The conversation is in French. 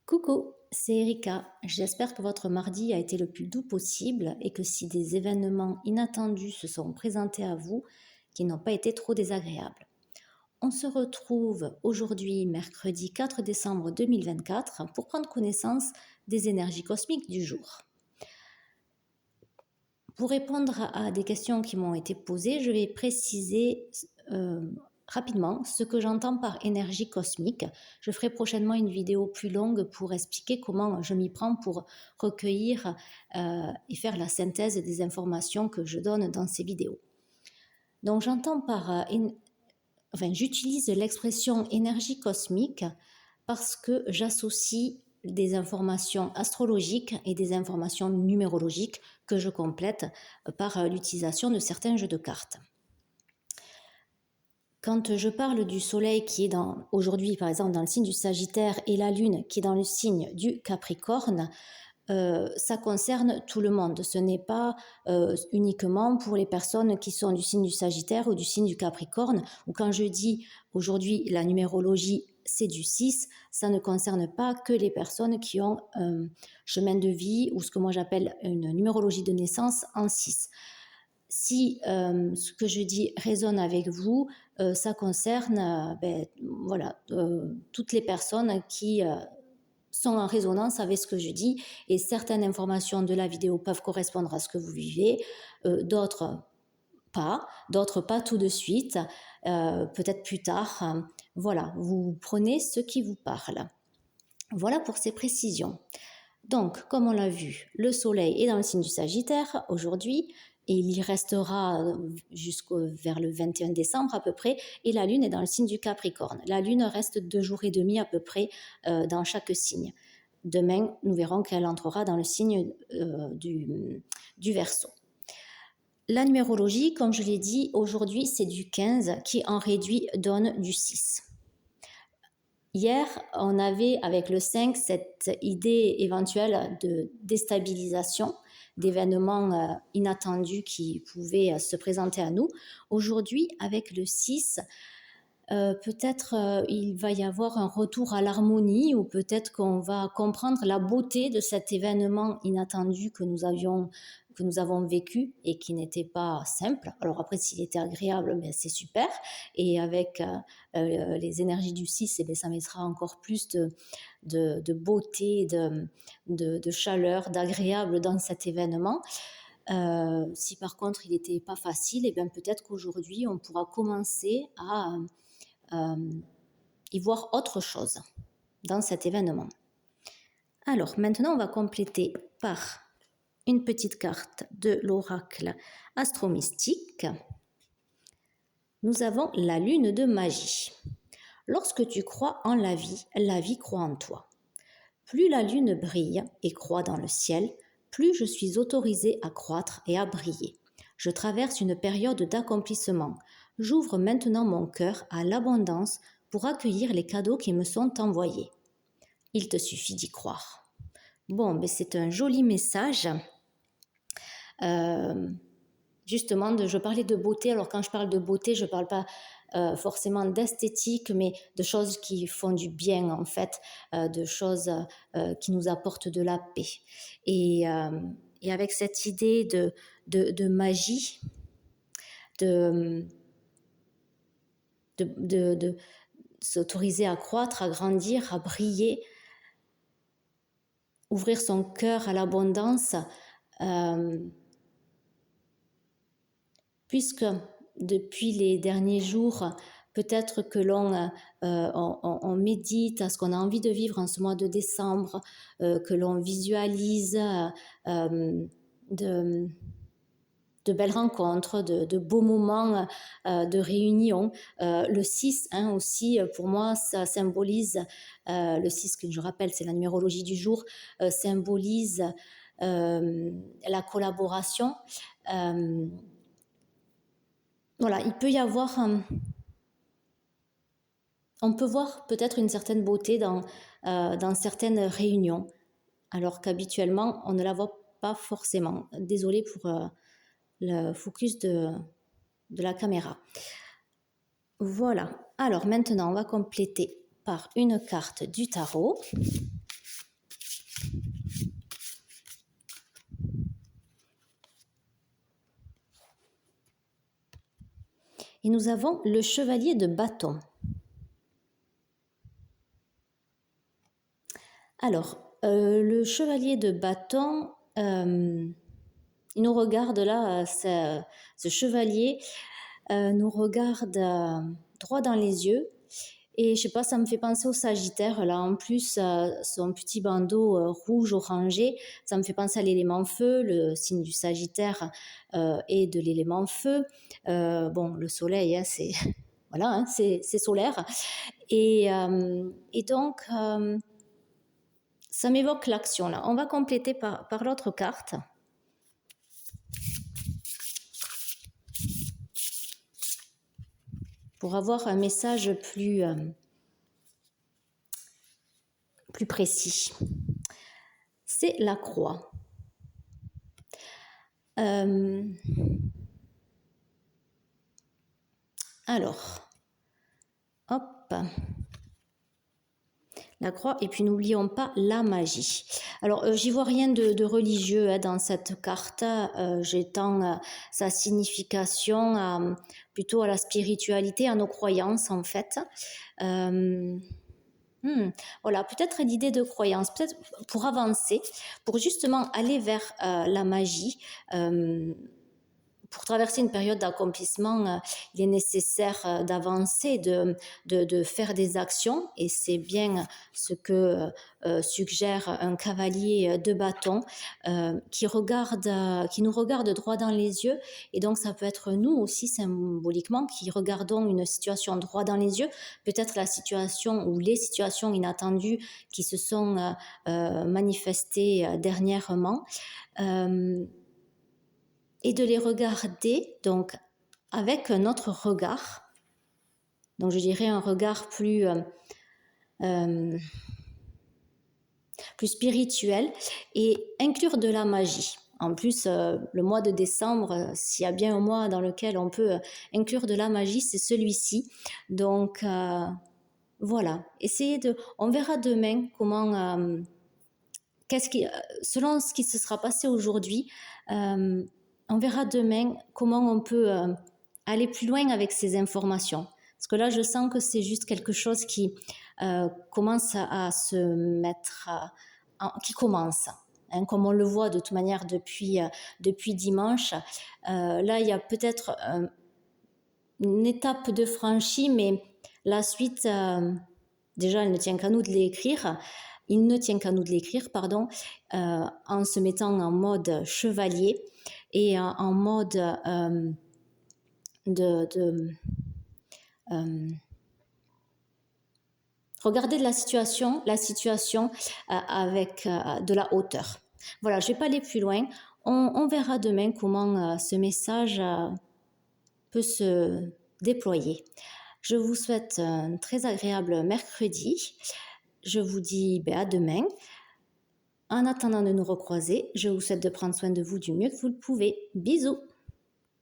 Coucou, c'est Erika. J'espère que votre mardi a été le plus doux possible et que si des événements inattendus se sont présentés à vous, qu'ils n'ont pas été trop désagréables. On se retrouve aujourd'hui, mercredi 4 décembre 2024, pour prendre connaissance des énergies cosmiques du jour. Pour répondre à des questions qui m'ont été posées, je vais préciser rapidement ce que j'entends par énergie cosmique. Je ferai prochainement une vidéo plus longue pour expliquer comment je m'y prends pour recueillir et faire la synthèse des informations que je donne dans ces vidéos. Donc j'entends j'utilise l'expression énergie cosmique parce que j'associe des informations astrologiques et des informations numérologiques que je complète par l'utilisation de certains jeux de cartes. Quand je parle du soleil qui est aujourd'hui par exemple dans le signe du Sagittaire et la lune qui est dans le signe du Capricorne, ça concerne tout le monde. Ce n'est pas uniquement pour les personnes qui sont du signe du Sagittaire ou du signe du Capricorne, ou quand je dis aujourd'hui la numérologie c'est du 6, ça ne concerne pas que les personnes qui ont un chemin de vie ou ce que moi j'appelle une numérologie de naissance en 6. Si ce que je dis résonne avec vous, ça concerne toutes les personnes qui sont en résonance avec ce que je dis, et certaines informations de la vidéo peuvent correspondre à ce que vous vivez, d'autres pas tout de suite, peut-être plus tard. Voilà, vous prenez ce qui vous parle. Voilà pour ces précisions. Donc, comme on l'a vu, le soleil est dans le signe du Sagittaire aujourd'hui, et il y restera vers le 21 décembre à peu près, et la lune est dans le signe du Capricorne. La lune reste 2 jours et demi à peu près dans chaque signe. Demain, nous verrons qu'elle entrera dans le signe du Verseau. La numérologie, comme je l'ai dit, aujourd'hui c'est du 15 qui en réduit donne du 6. Hier, on avait avec le 5 cette idée éventuelle de déstabilisation, d'événements inattendus qui pouvaient se présenter à nous. Aujourd'hui, avec le 6, peut-être il va y avoir un retour à l'harmonie, ou peut-être qu'on va comprendre la beauté de cet événement inattendu que nous avons vécu et qui n'était pas simple. Alors après, s'il était agréable, ben c'est super. Et avec les énergies du 6, eh bien, ça mettra encore plus de beauté, de chaleur, d'agréable dans cet événement. Si par contre il n'était pas facile, eh bien, peut-être qu'aujourd'hui on pourra commencer à y voir autre chose dans cet événement. Alors maintenant on va compléter par une petite carte de l'oracle astro-mystique. Nous avons la lune de magie. Lorsque tu crois en la vie croit en toi. Plus la lune brille et croît dans le ciel, plus je suis autorisée à croître et à briller. Je traverse une période d'accomplissement. J'ouvre maintenant mon cœur à l'abondance pour accueillir les cadeaux qui me sont envoyés. Il te suffit d'y croire. Bon, mais c'est un joli message. Justement, je parlais de beauté. Alors quand je parle de beauté, je ne parle pas forcément d'esthétique, mais de choses qui font du bien en fait, de choses qui nous apportent de la paix. Et avec cette idée de magie, de s'autoriser à croître, à grandir, à briller, ouvrir son cœur à l'abondance, puisque depuis les derniers jours, peut-être que on médite à ce qu'on a envie de vivre en ce mois de décembre, que l'on visualise de belles rencontres, de beaux moments de réunion. Le 6 aussi, pour moi, ça symbolise, le 6 que je rappelle, c'est la numérologie du jour, symbolise la collaboration. Voilà, il peut y avoir... on peut voir peut-être une certaine beauté dans certaines réunions, alors qu'habituellement, on ne la voit pas forcément. Désolée pour le focus de la caméra. Voilà. Alors maintenant, on va compléter par une carte du tarot. Et nous avons le chevalier de bâton. Alors, le chevalier de bâton, il nous regarde là, ce chevalier nous regarde droit dans les yeux. Et je sais pas, ça me fait penser au Sagittaire, là. En plus, son petit bandeau rouge orangé, ça me fait penser à l'élément feu, le signe du Sagittaire et de l'élément feu. Bon, le soleil, hein, c'est voilà, hein, c'est solaire. Et donc, ça m'évoque l'action, là. On va compléter par l'autre carte. Pour avoir un message plus précis. C'est la croix. Alors, hop, la croix, et puis n'oublions pas la magie. Alors, j'y vois rien de religieux hein, dans cette carte. J'étends sa signification plutôt à la spiritualité, à nos croyances en fait. Voilà, peut-être l'idée de croyance, peut-être pour avancer, pour justement aller vers la magie. Pour traverser une période d'accomplissement, il est nécessaire d'avancer, de faire des actions, et c'est bien ce que suggère un cavalier de bâton qui nous regarde droit dans les yeux, et donc ça peut être nous aussi symboliquement qui regardons une situation droit dans les yeux, peut-être la situation ou les situations inattendues qui se sont manifestées dernièrement. Et de les regarder donc avec un autre regard, donc je dirais un regard plus spirituel, et inclure de la magie. En plus, le mois de décembre, s'il y a bien un mois dans lequel on peut inclure de la magie, c'est celui-ci. Donc voilà, on verra demain comment, selon ce qui se sera passé aujourd'hui, on verra demain comment on peut aller plus loin avec ces informations. Parce que là, je sens que c'est juste quelque chose qui commence à se mettre, qui commence. Hein, comme on le voit de toute manière depuis dimanche. Là, il y a peut-être une étape de franchie, mais la suite, déjà, il ne tient qu'à nous de l'écrire. En se mettant en mode chevalier et en mode regarder la situation avec de la hauteur. Voilà, je ne vais pas aller plus loin. On verra demain comment ce message peut se déployer. Je vous souhaite un très agréable mercredi. Je vous dis à demain. En attendant de nous recroiser, je vous souhaite de prendre soin de vous du mieux que vous le pouvez. Bisous!